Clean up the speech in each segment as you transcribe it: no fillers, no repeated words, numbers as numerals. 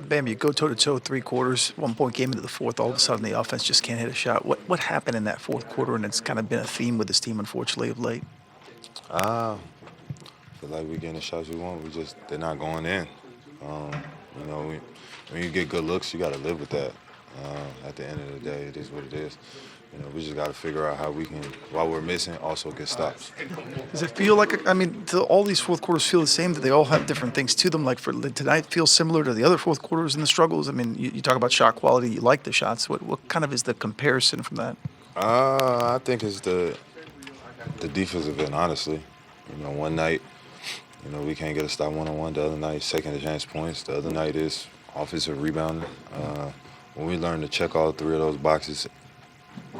Bam, you go toe-to-toe 3 quarters, 1-point game into the fourth, all of a sudden the offense just can't hit a shot. What happened in that fourth quarter, and it's kind of been a theme with this team, unfortunately, of late? Uh, feel like we getting the shots we want. They're not going in. Um, when you get good looks, you got to live with that. At the end of the day, it is what it is. We just got to figure out how we can, while we're missing, also get stops. Does it feel like, do all these fourth quarters feel the same? Do they all have different things to them? Like for tonight, feel similar to the other fourth quarters in the struggles? I mean, you talk about shot quality, you like the shots. What kind of is the comparison from that? I think it's the defensive end, honestly. One night, we can't get a stop one-on-one. The other night, second chance points. The other night is offensive rebounding. When we learn to check all three of those boxes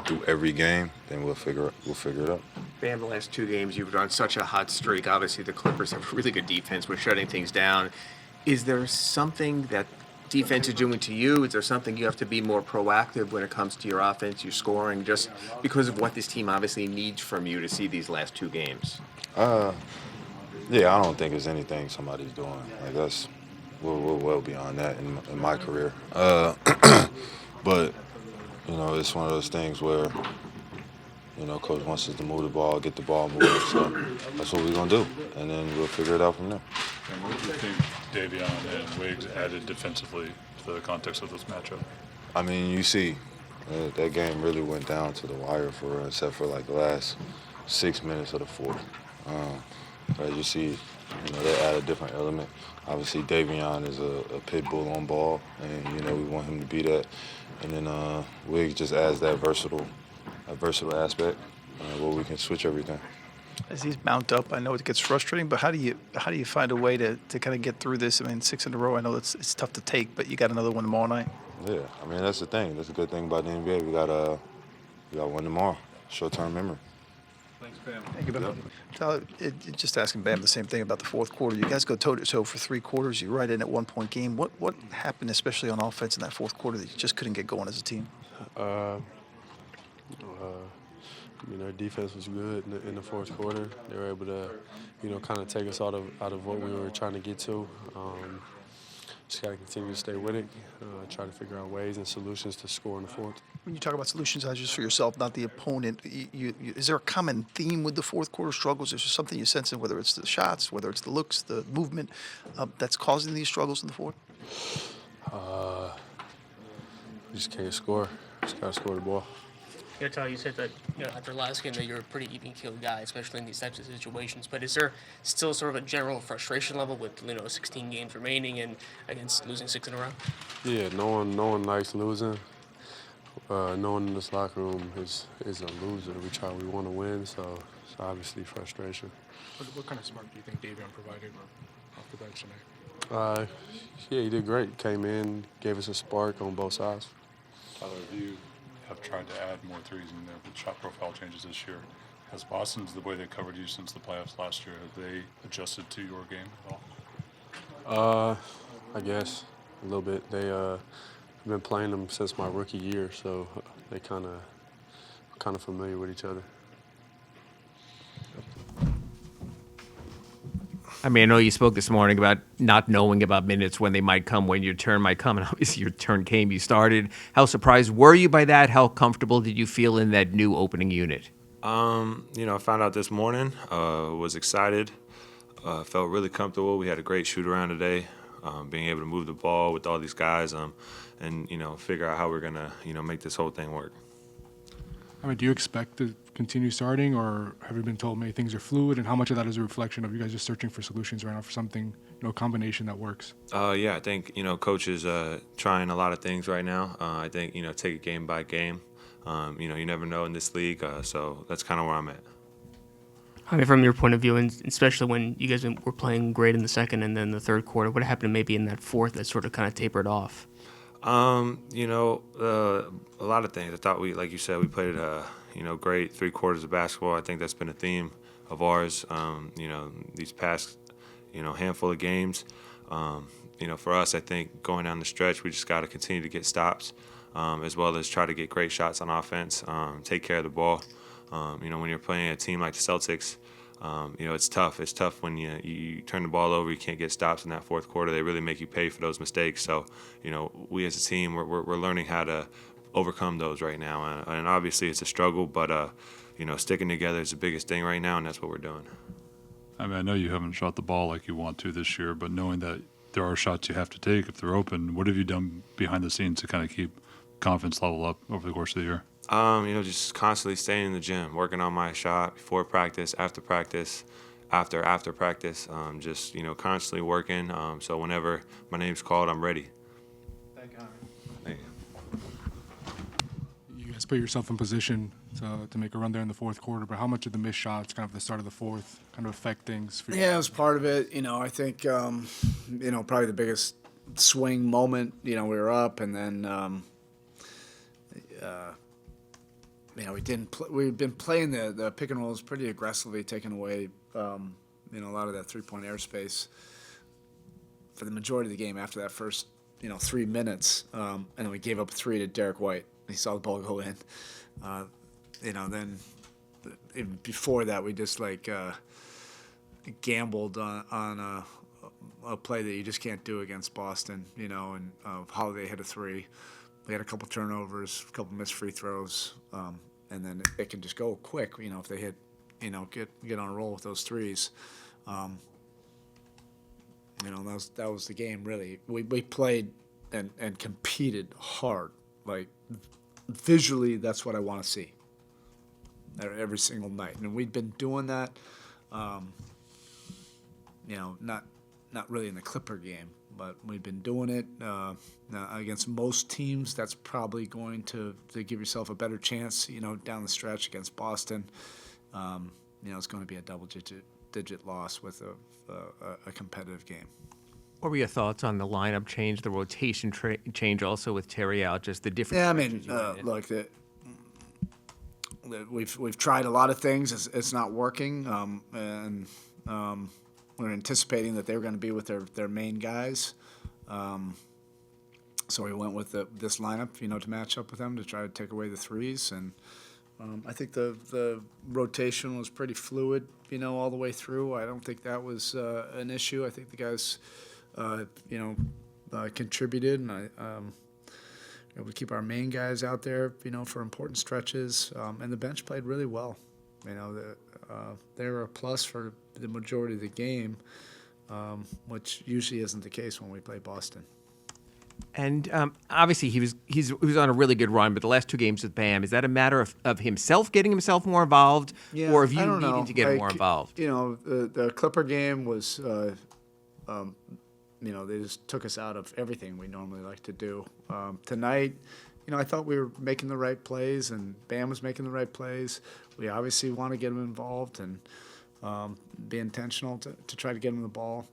through every game, then we'll figure it out. Bam, the last 2 games, you've run such a hot streak. Obviously, the Clippers have really good defense. We're shutting things down. Is there something that defense is doing to you? Is there something you have to be more proactive when it comes to your offense, your scoring, just because of what this team obviously needs from you to see these last 2 games? Yeah, I don't think it's anything somebody's doing. Like we're well beyond that in my career. But it's one of those things where coach wants us to move the ball, get the ball moving. So that's what we're gonna do, and then we'll figure it out from there. And what do you think Davion and Wiggs added defensively to the context of this matchup? I mean, you see, that game really went down to the wire for us, except for like the last 6 minutes of the fourth. As you see, they add a different element. Obviously, Davion is a pit bull on ball, and we want him to be that. And then Wiggs just adds that versatile aspect where we can switch everything. As these mount up, I know it gets frustrating, but how do you find a way to kind of get through this? I mean, 6 in a row, I know it's tough to take, but you got another one tomorrow night. Yeah, I mean, that's the thing. That's a good thing about the NBA. We got one tomorrow. Short-term memory. Thanks, Bam. Thank you, Bam. Tyler, just asking Bam the same thing about the fourth quarter. You guys go toe-to-toe for 3 quarters. You're right in at 1-point game. What happened, especially on offense in that fourth quarter, that you just couldn't get going as a team? Our defense was good in the fourth quarter. They were able to, kind of take us out of what we were trying to get to. Just got to continue to stay with it, try to figure out ways and solutions to score in the fourth. When you talk about solutions, just for yourself, not the opponent, is there a common theme with the fourth quarter struggles? Is there something you sense in, whether it's the shots, whether it's the looks, the movement, that's causing these struggles in the fourth? We just can't score. Just got to score the ball. Yeah, Tyler, you said that after last game that you're a pretty even-keeled guy, especially in these types of situations. But is there still sort of a general frustration level with 16 games remaining and against losing 6 in a row? Yeah, no one likes losing. No one in this locker room is a loser. We want to win, so it's obviously frustration. What kind of spark do you think Davion provided off the bench tonight? Yeah, he did great. Came in, gave us a spark on both sides. Tyler, you have tried to add more threes in there with shot profile changes this year. Has Boston's the way they covered you since the playoffs last year, have they adjusted to your game at all? I guess a little bit. I've been playing them since my rookie year, so they kind of familiar with each other. I mean, I know you spoke this morning about not knowing about minutes when they might come, when your turn might come, and obviously your turn came. You started. How surprised were you by that? How comfortable did you feel in that new opening unit? I found out this morning, was excited, felt really comfortable. We had a great shoot around today, being able to move the ball with all these guys, and figure out how we're going to, make this whole thing work. Do you expect to continue starting, or have you been told maybe things are fluid, and how much of that is a reflection of you guys just searching for solutions right now for something, combination that works? Yeah, I think, coach is trying a lot of things right now. I think, take it game by game. You never know in this league, so that's kind of where I'm at. I mean, from your point of view, and especially when you guys were playing great in the second and then the third quarter, what happened maybe in that fourth that sort of kind of tapered off? A lot of things. I thought like you said, we played great 3 quarters of basketball. I think that's been a theme of ours, these past, handful of games. For us, I think going down the stretch, we just got to continue to get stops, as well as try to get great shots on offense, take care of the ball. When you're playing a team like the Celtics, it's tough. It's tough when you turn the ball over, you can't get stops in that fourth quarter. They really make you pay for those mistakes. So, we as a team, we're learning how to overcome those right now. And obviously it's a struggle, but, sticking together is the biggest thing right now, and that's what we're doing. I mean, I know you haven't shot the ball like you want to this year, but knowing that there are shots you have to take if they're open, what have you done behind the scenes to kind of keep confidence level up over the course of the year? Just constantly staying in the gym, working on my shot before practice, after practice, after practice. Just constantly working. So whenever my name's called, I'm ready. Thank you. Thank you. You guys put yourself in position to make a run there in the fourth quarter, but how much of the missed shots, kind of the start of the fourth, kind of affect things for you? Yeah, it was part of it. I think, probably the biggest swing moment, we were up and then, we've been playing the pick and rolls pretty aggressively, taking away, a lot of that 3-point airspace for the majority of the game after that first, 3 minutes. And then we gave up a 3 to Derek White. He saw the ball go in. Then even before that, we just gambled on a play that you just can't do against Boston, and Holiday hit a 3. We had a couple turnovers, a couple missed free throws, and then it can just go quick, if they hit, get on a roll with those threes. That was the game, really. We played and competed hard. Visually, that's what I want to see every single night. And we'd been doing that, not really in the Clipper game, but we've been doing it against most teams. That's probably going to give yourself a better chance, down the stretch against Boston. It's going to be a double-digit loss with a competitive game. What were your thoughts on the lineup change, the rotation change also with Terry out, just the different? Yeah, I mean, look, we've tried a lot of things. It's not working, and we're anticipating that they were going to be with their main guys. So we went with this lineup, to match up with them to try to take away the threes. And I think the rotation was pretty fluid, all the way through. I don't think that was an issue. I think the guys, contributed, and able to keep our main guys out there, for important stretches. And the bench played really well. They were a plus for the majority of the game, which usually isn't the case when we play Boston. And obviously he was on a really good run, but the last 2 games with Bam, is that a matter of himself getting himself more involved, or of you needing to get more involved? The Clipper game was, they just took us out of everything we normally like to do. Tonight, I thought we were making the right plays, and Bam was making the right plays. We obviously want to get him involved and be intentional to try to get him the ball.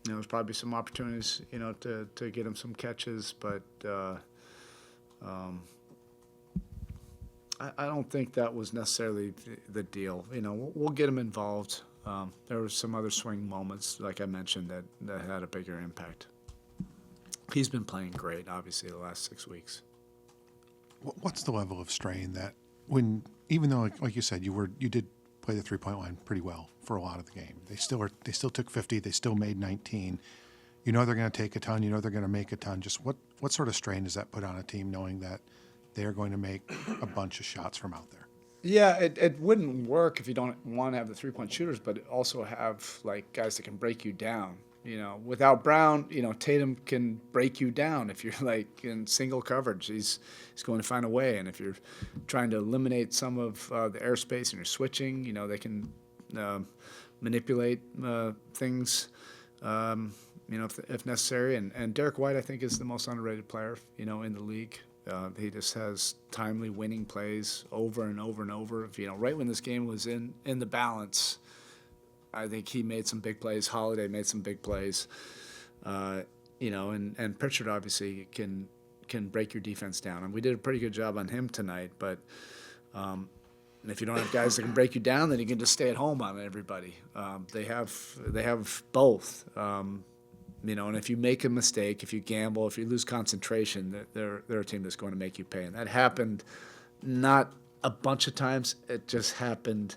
There's probably some opportunities, to get him some catches, but I don't think that was necessarily the deal. We'll get him involved. There were some other swing moments, like I mentioned, that had a bigger impact. He's been playing great, obviously, the last 6 weeks. What's the level of strain that even though, like you said, you did play the 3-point line pretty well for a lot of the game. They still took 50. They still made 19. They're going to take a ton. They're going to make a ton. Just what sort of strain does that put on a team knowing that they are going to make a bunch of shots from out there? Yeah, it wouldn't work if you don't want to have the 3-point shooters, but also have guys that can break you down. Without Brown, Tatum can break you down if you're in single coverage. He's going to find a way, and if you're trying to eliminate some of the airspace and you're switching, they can manipulate things, if necessary. And Derek White, I think, is the most underrated player, in the league. He just has timely winning plays over and over and over. Right when this game was in the balance, I think he made some big plays. Holiday made some big plays. And Pritchard obviously can break your defense down. And we did a pretty good job on him tonight. But if you don't have guys that can break you down, then you can just stay at home on everybody. They have both. And if you make a mistake, if you gamble, if you lose concentration, they're a team that's going to make you pay. And that happened not a bunch of times. It just happened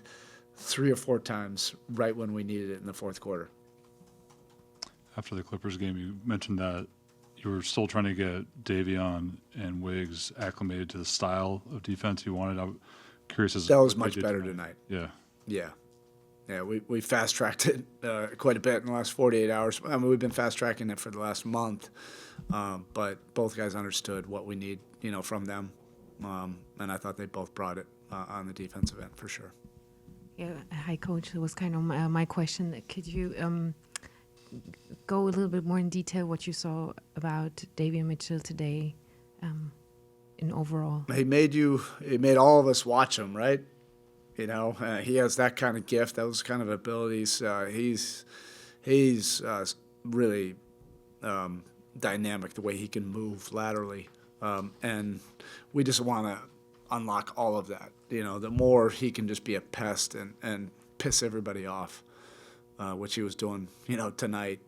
3 or 4 times right when we needed it in the fourth quarter. After the Clippers game, you mentioned that you were still trying to get Davion and Wiggs acclimated to the style of defense you wanted. I'm curious as That was what they much did better tonight. Yeah. Yeah, we fast-tracked it quite a bit in the last 48 hours. I mean, we've been fast-tracking it for the last month, but both guys understood what we need, from them, and I thought they both brought it on the defensive end for sure. Yeah, hi, Coach. It was kind of my question. Could you go a little bit more in detail what you saw about Davion Mitchell today in overall? He made all of us watch him, right? He has that kind of gift, those kind of abilities. He's really dynamic, the way he can move laterally, and we just want to unlock all of that. The more he can just be a pest and piss everybody off, which he was doing, tonight,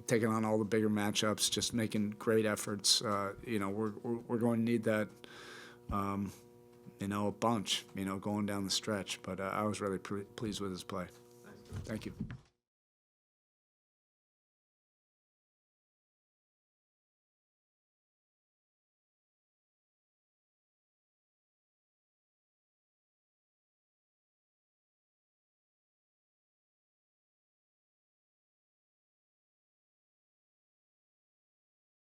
taking on all the bigger matchups, just making great efforts. We're going to need that. A bunch, going down the stretch. But I was really pleased with his play. Thank you.